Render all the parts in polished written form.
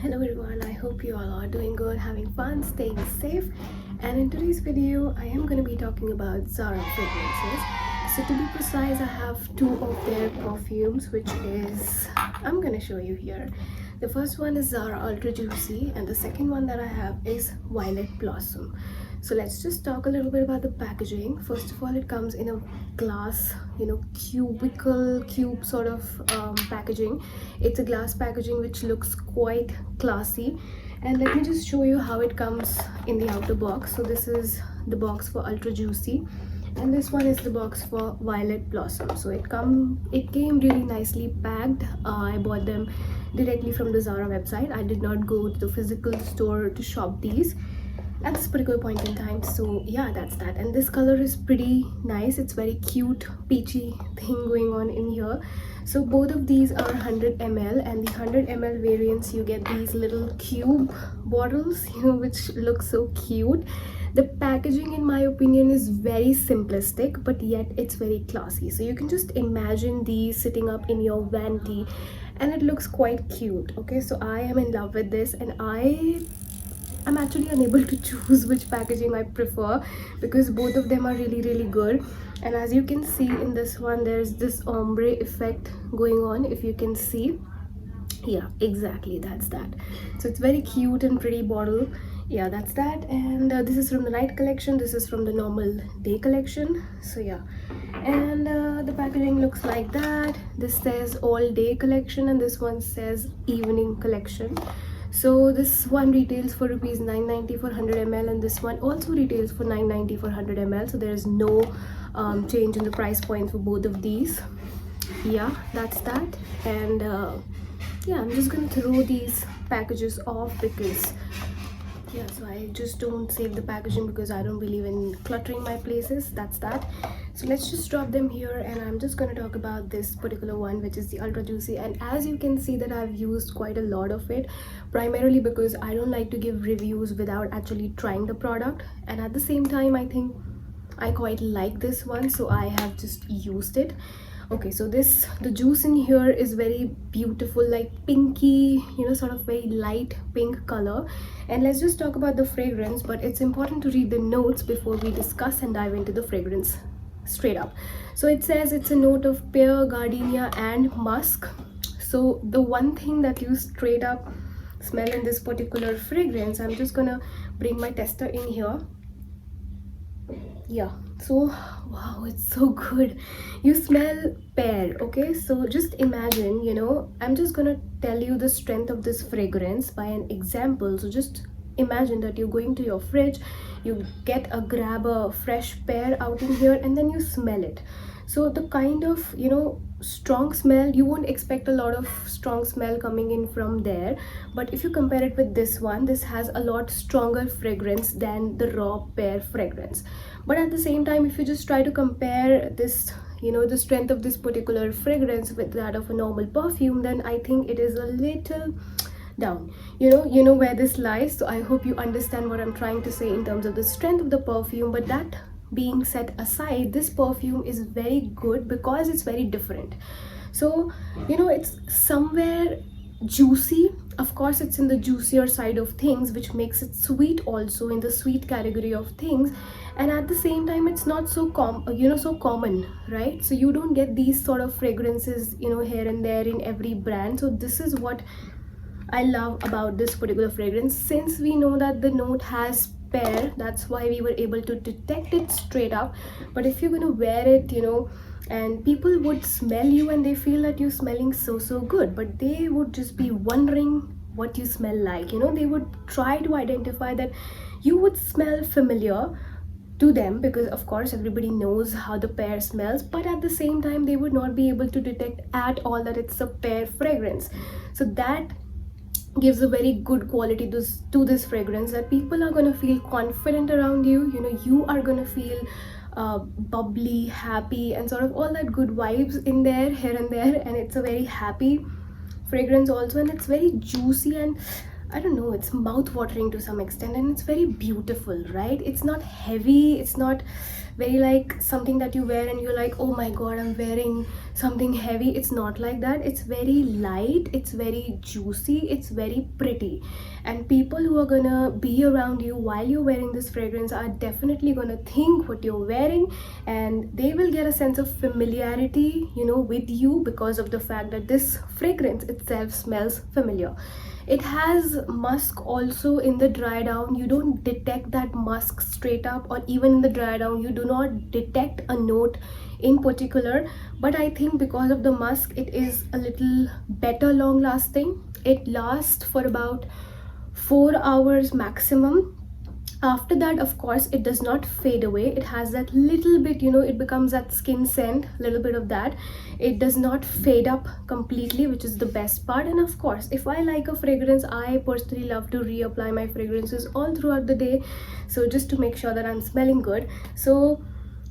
Hello everyone, I hope you all are doing good, having fun, staying safe. And in today's video, I am going to be talking about Zara fragrances. So to be precise, I have two of their perfumes, which is, I'm going to show you here. The first one is Zara Ultra Juicy and the second one that I have is Violet Blossom. So let's just talk a little bit about the packaging. First of all, it comes in a glass, cubicle cube sort of packaging. It's a glass packaging which looks quite classy. And let me just show you how it comes in the outer box. So this is the box for Ultra Juicy and this one is the box for Violet Blossom. So it came really nicely packed. I bought them directly from the Zara website. I did not go to the physical store to shop these at this particular point in time. So yeah, that's that. And this color is pretty nice. It's very cute peachy thing going on in here. So both of these are 100 ml, and the 100 ml variants, you get these little cube bottles, which look so cute. The packaging, in my opinion, is very simplistic, but yet it's very classy. So you can just imagine these sitting up in your vanity and it looks quite cute. Okay, so I am in love with this, and I'm actually unable to choose which packaging I prefer because both of them are really good. And as you can see in this one, there's this ombre effect going on, if you can see. Yeah, exactly, that's that. So it's very cute and pretty bottle. Yeah, that's that. And this is from the night collection, this is from the normal day collection. So yeah, and the packaging looks like that. This says all day collection and this one says evening collection. So this one retails for rupees 990 for 100 ml and this one also retails for 990 for 100 ml. So there is no change in the price point for both of these. Yeah, that's that. And yeah, I'm just gonna throw these packages off because yeah, so I just don't save the packaging because I don't believe in cluttering my places. That's that. So let's just drop them here, and I'm just going to talk about this particular one, which is the Ultra Juicy. And as you can see that I've used quite a lot of it, primarily because I don't like to give reviews without actually trying the product, and at the same time I think I quite like this one, so I have just used it. Okay, so the juice in here is very beautiful, like pinky, sort of very light pink color. And let's just talk about the fragrance, but it's important to read the notes before we discuss and dive into the fragrance straight up. So it says it's a note of pear, gardenia and musk. So the one thing that you straight up smell in this particular fragrance, I'm just gonna bring my tester in here. Yeah, so wow, it's so good. You smell pear. Okay, so just imagine, I'm just gonna tell you the strength of this fragrance by an example. So just imagine that you're going to your fridge, you grab a fresh pear out in here and then you smell it. So the kind of strong smell, you won't expect a lot of strong smell coming in from there, but if you compare it with this one, this has a lot stronger fragrance than the raw pear fragrance. But at the same time, if you just try to compare this, the strength of this particular fragrance with that of a normal perfume, then I think it is a little down. You know where this lies. So I hope you understand what I'm trying to say in terms of the strength of the perfume. But that being set aside, this perfume is very good because it's very different. So it's somewhere juicy. Of course, it's in the juicier side of things, which makes it sweet, also in the sweet category of things. And at the same time, it's not so so common, right? So you don't get these sort of fragrances here and there in every brand. So this is what I love about this particular fragrance. Since we know that the note has pear, that's why we were able to detect it straight up. But if you're gonna wear it, and people would smell you and they feel that you're smelling so good, but they would just be wondering what you smell like. They would try to identify that you would smell familiar to them, because of course everybody knows how the pear smells, but at the same time they would not be able to detect at all that it's a pear fragrance. So that gives a very good quality to this fragrance, that people are going to feel confident around you. You are going to feel bubbly, happy, and sort of all that good vibes in there, here and there. And it's a very happy fragrance also, and it's very juicy, and I don't know, it's mouth watering to some extent, and it's very beautiful, right? It's not heavy, it's not very like something that you wear and you're like, oh my god, I'm wearing something heavy. It's not like that. It's very light, it's very juicy, it's very pretty, and people who are gonna be around you while you're wearing this fragrance are definitely gonna think what you're wearing, and they will get a sense of familiarity, you know, with you, because of the fact that this fragrance itself smells familiar. It has musk also in the dry down. You don't detect that musk straight up, or even in the dry down you do not detect a note in particular. But I think because of the musk, it is a little better long lasting. It lasts for about 4 hours maximum. After that, of course, it does not fade away. It has that little bit, you know, it becomes that skin scent, little bit of that. It does not fade up completely, which is the best part. And of course, if I like a fragrance, I personally love to reapply my fragrances all throughout the day, so just to make sure that I'm smelling good. So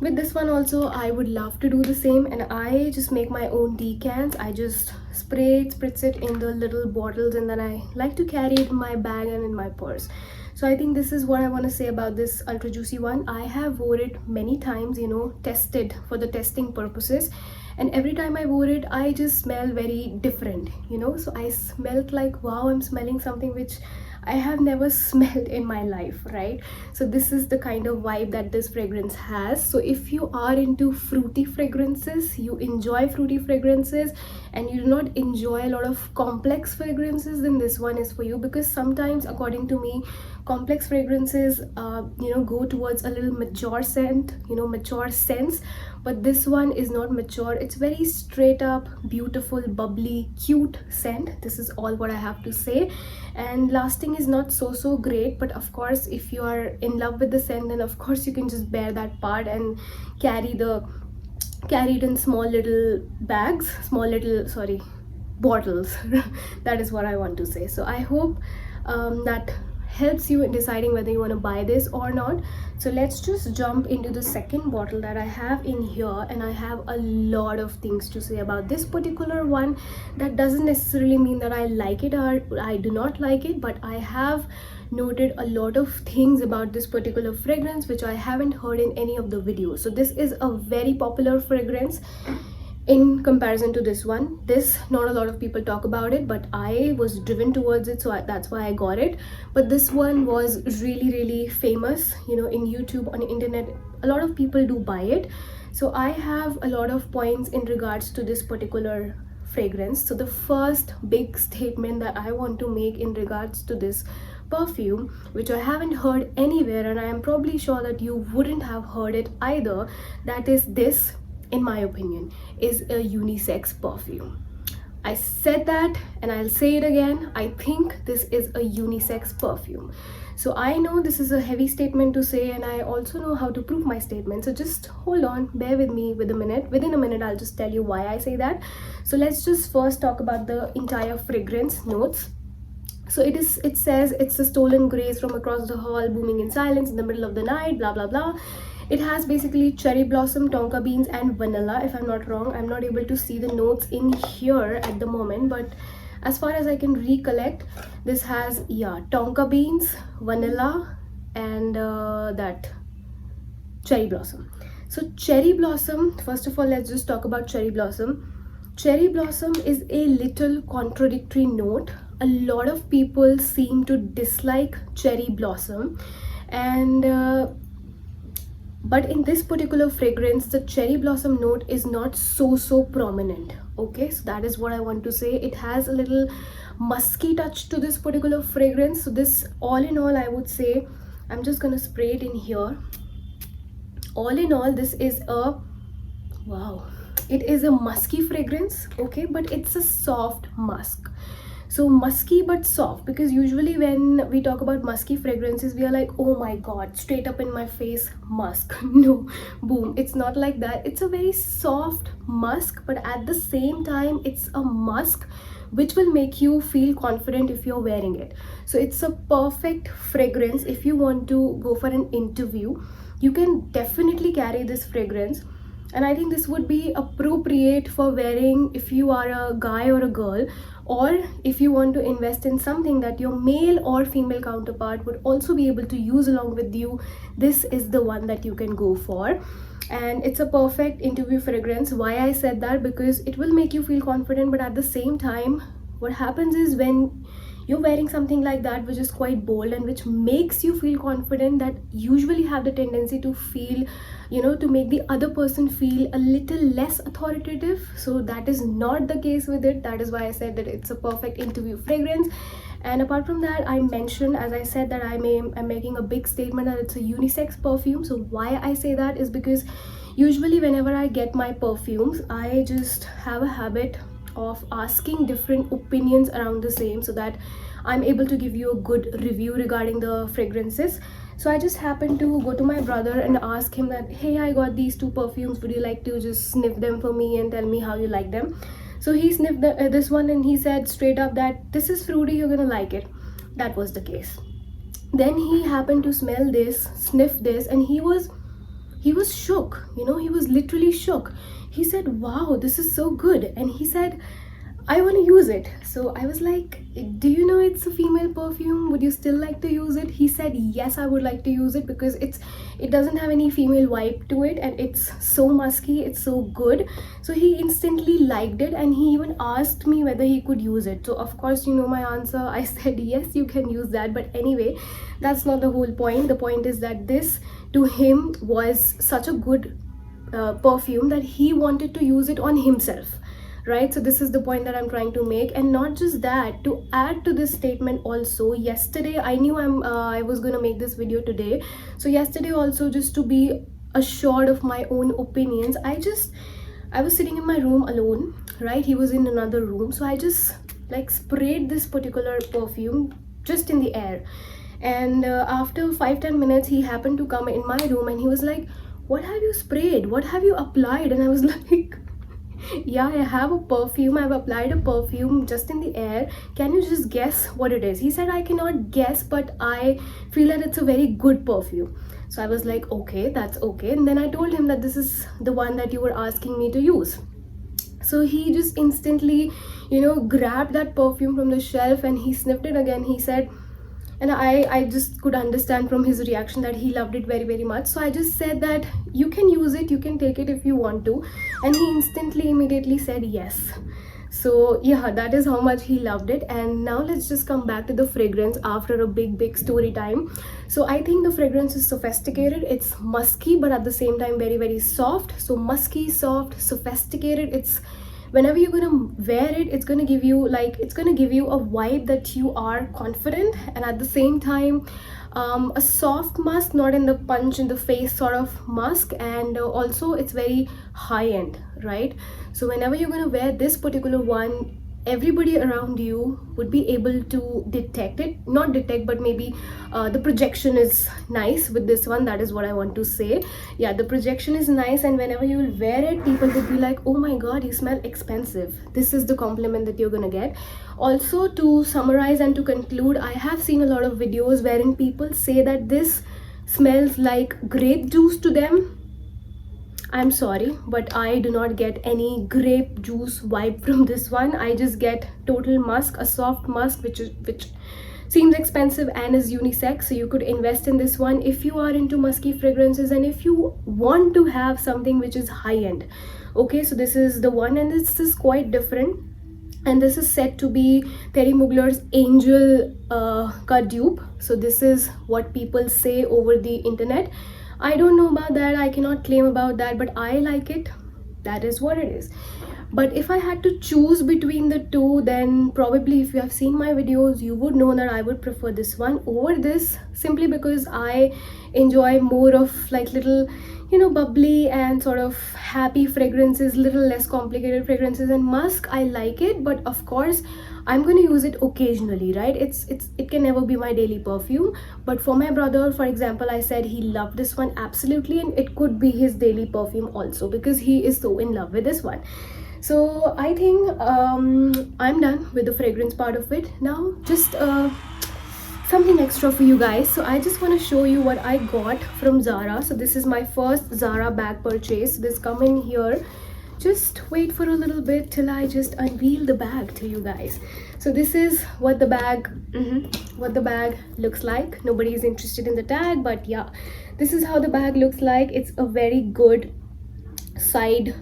with this one also, I would love to do the same, and I just make my own decants. I just spritz it in the little bottles, and then I like to carry it in my bag and in my purse. So I think this is what I want to say about this Ultra Juicy one. I have wore it many times, you know, tested for the testing purposes, and every time I wore it, I just smell very different, you know. So I smelled like, wow, I'm smelling something which I have never smelled in my life, right? So this is the kind of vibe that this fragrance has. So if you are into fruity fragrances, you enjoy fruity fragrances, and you do not enjoy a lot of complex fragrances, then this one is for you. Because sometimes, according to me, complex fragrances you know, go towards a little mature scent, you know, mature sense. But this one is not mature. It's very straight up, beautiful, bubbly, cute scent. This is all what I have to say. And lasting is not so great, but of course, if you are in love with the scent, then of course you can just bear that part and carry it in small little bags, small little, sorry, bottles. That is what I want to say. So I hope that helps you in deciding whether you want to buy this or not. So let's just jump into the second bottle that I have in here, and I have a lot of things to say about this particular one. That doesn't necessarily mean that I like it or I do not like it, but I have noted a lot of things about this particular fragrance which I haven't heard in any of the videos. So this is a very popular fragrance in comparison to this one. This, not a lot of people talk about it, but I was driven towards it, so that's why I got it. But this one was really famous, you know, in YouTube, on the internet. A lot of people do buy it. So I have a lot of points in regards to this particular fragrance. So the first big statement that I want to make in regards to this perfume, which I haven't heard anywhere, and I am probably sure that you wouldn't have heard it either, that is this, in my opinion, is a unisex perfume. I said that and I'll say it again. I think this is a unisex perfume. So I know this is a heavy statement to say, and I also know how to prove my statement. So just hold on, bear with me with a minute. Within a minute, I'll just tell you why I say that. So let's just first talk about the entire fragrance notes. So it says it's a stolen grace from across the hall, booming in silence in the middle of the night, blah blah blah. It has basically cherry blossom, tonka beans and vanilla, if I'm not wrong. I'm not able to see the notes in here at the moment, but as far as I can recollect, this has, yeah, tonka beans, vanilla and that cherry blossom. So cherry blossom, first of all, let's just talk about cherry blossom. Cherry blossom is a little contradictory note. A lot of people seem to dislike cherry blossom, and but in this particular fragrance, the cherry blossom note is not so prominent. Okay, so that is what I want to say. It has a little musky touch to this particular fragrance. So this, all in all, I would say, I'm just gonna spray it in here. All in all, this is a, wow, it is a musky fragrance, okay, but it's a soft musk. So musky but soft, because usually when we talk about musky fragrances, we are like, oh my god, straight up in my face musk. No, boom, it's not like that. It's a very soft musk, but at the same time, it's a musk which will make you feel confident if you're wearing it. So it's a perfect fragrance if you want to go for an interview. You can definitely carry this fragrance, and I think this would be appropriate for wearing if you are a guy or a girl, or if you want to invest in something that your male or female counterpart would also be able to use along with you, this is the one that you can go for. And it's a perfect interview fragrance. Why I said that? Because it will make you feel confident, but at the same time, what happens is when you're wearing something like that which is quite bold and which makes you feel confident, that usually have the tendency to feel, to make the other person feel a little less authoritative. So that is not the case with it. That is why I said that it's a perfect interview fragrance. And apart from that, I mentioned, as I said, that I'm making a big statement that it's a unisex perfume. So why I say that is because usually whenever I get my perfumes, I just have a habit of asking different opinions around the same, so that I'm able to give you a good review regarding the fragrances. So I just happened to go to my brother and ask him that, hey, I got these two perfumes, would you like to just sniff them for me and tell me how you like them? So he sniffed this one and he said straight up that this is fruity, you're gonna like it. That was the case. Then he happened to smell this, sniff this, and he was shook. He was literally shook. He said, wow, this is so good. And he said, I want to use it. So I was like, do you know it's a female perfume? Would you still like to use it? He said, yes, I would like to use it because it doesn't have any female vibe to it, and it's so musky, it's so good. So he instantly liked it, and he even asked me whether he could use it. So of course, you know my answer. I said, yes, you can use that. But anyway, that's not the whole point. The point is that this to him was such a good perfume that he wanted to use it on himself, right? So this is the point that I'm trying to make. And not just that, to add to this statement also, yesterday I knew I was gonna make this video today. So yesterday also, just to be assured of my own opinions, I was sitting in my room alone, right? He was in another room, so I just like sprayed this particular perfume just in the air. And after 5-10 minutes, he happened to come in my room and he was like, what have you sprayed? What have you applied? And I was like, yeah, I have a perfume. I've applied a perfume just in the air. Can you just guess what it is? He said, I cannot guess, but I feel that it's a very good perfume. So I was like, okay, that's okay. And then I told him that this is the one that you were asking me to use. So he just instantly, grabbed that perfume from the shelf and he sniffed it again. He said, and I just could understand from his reaction that he loved it very, very much. So I just said that you can use it, you can take it if you want to. And he instantly, immediately said yes. So yeah, that is how much he loved it. And now let's just come back to the fragrance after a big story time. So I think the fragrance is sophisticated. It's musky, but at the same time very, very soft. So musky, soft, sophisticated. It's whenever you're gonna wear it, it's gonna give you a vibe that you are confident, and at the same time a soft musk, not in the punch in the face sort of musk. And also it's very high end, right? So whenever you're gonna wear this particular one, everybody around you would be able to detect it, not detect, but maybe the projection is nice with this one. That is what I want to say. Yeah, the projection is nice, and whenever you will wear it, people would be like, oh my god, you smell expensive. This is the compliment that you're gonna get. Also, to summarize and to conclude, I have seen a lot of videos wherein people say that this smells like grape juice to them. I'm sorry, but I do not get any grape juice vibe from this one. I just get total musk, a soft musk, which seems expensive and is unisex. So you could invest in this one if you are into musky fragrances and if you want to have something which is high end. Okay, so this is the one, and this is quite different. And this is said to be Thierry Mugler's Angel ka dupe. So this is what people say over the internet. I don't know about that, I cannot claim about that, but I like it. That is what it is. But if I had to choose between the two, then probably if you have seen my videos, you would know that I would prefer this one over this, simply because I enjoy more of like little, bubbly and sort of happy fragrances, little less complicated fragrances. And musk, I like it, but of course I'm going to use it occasionally, right? It can never be my daily perfume. But for my brother, for example, I said he loved this one absolutely, and it could be his daily perfume also because he is so in love with this one. So I think I'm done with the fragrance part of it. Now just something extra for you guys. So I just want to show you what I got from Zara. So this is my first Zara bag purchase. This come in here. just wait for a little bit till I just unveil the bag to you guys. So this is what the bag looks like. Nobody is interested in the tag, but yeah, this is how the bag looks like. It's a very good side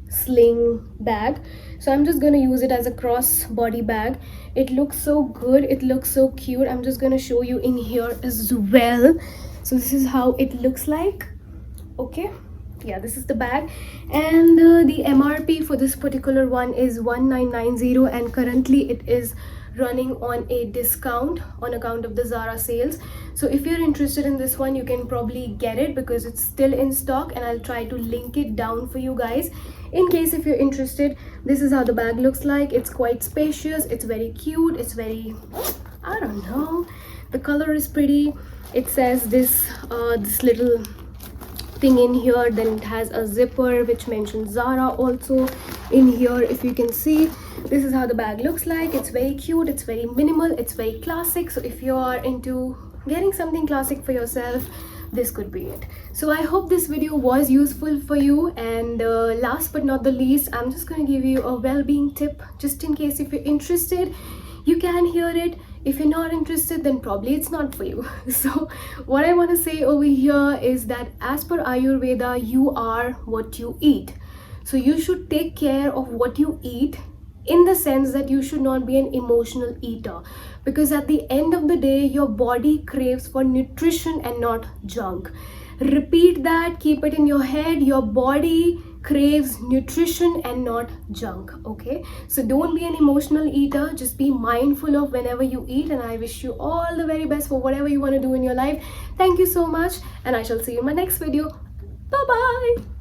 sling bag, so I'm just going to use it as a crossbody bag. It looks so good, it looks so cute. I'm just going to show you in here as well. So this is how it looks like. Okay, yeah, this is the bag, and the MRP for this particular one is 1990, and currently it is running on a discount on account of the Zara sales. So if you're interested in this one, you can probably get it because it's still in stock, and I'll try to link it down for you guys in case if you're interested. This is how the bag looks like. It's quite spacious, it's very cute, it's very, I don't know, the color is pretty. It says this little thing in here, then it has a zipper which mentions Zara also in here. If you can see, this is how the bag looks like. It's very cute, it's very minimal, it's very classic. So if you are into getting something classic for yourself, this could be it. So I hope this video was useful for you, and last but not the least, I'm just going to give you a well-being tip just in case if you're interested, you can hear it. If you're not interested, then probably it's not for you. So what I want to say over here is that as per Ayurveda, you are what you eat. So you should take care of what you eat, in the sense that you should not be an emotional eater, because at the end of the day, your body craves for nutrition and not junk. Repeat that, keep it in your head. Your body craves nutrition and not junk. Okay, so don't be an emotional eater, just be mindful of whenever you eat, and I wish you all the very best for whatever you want to do in your life. Thank you so much, and I shall see you in my next video. Bye bye.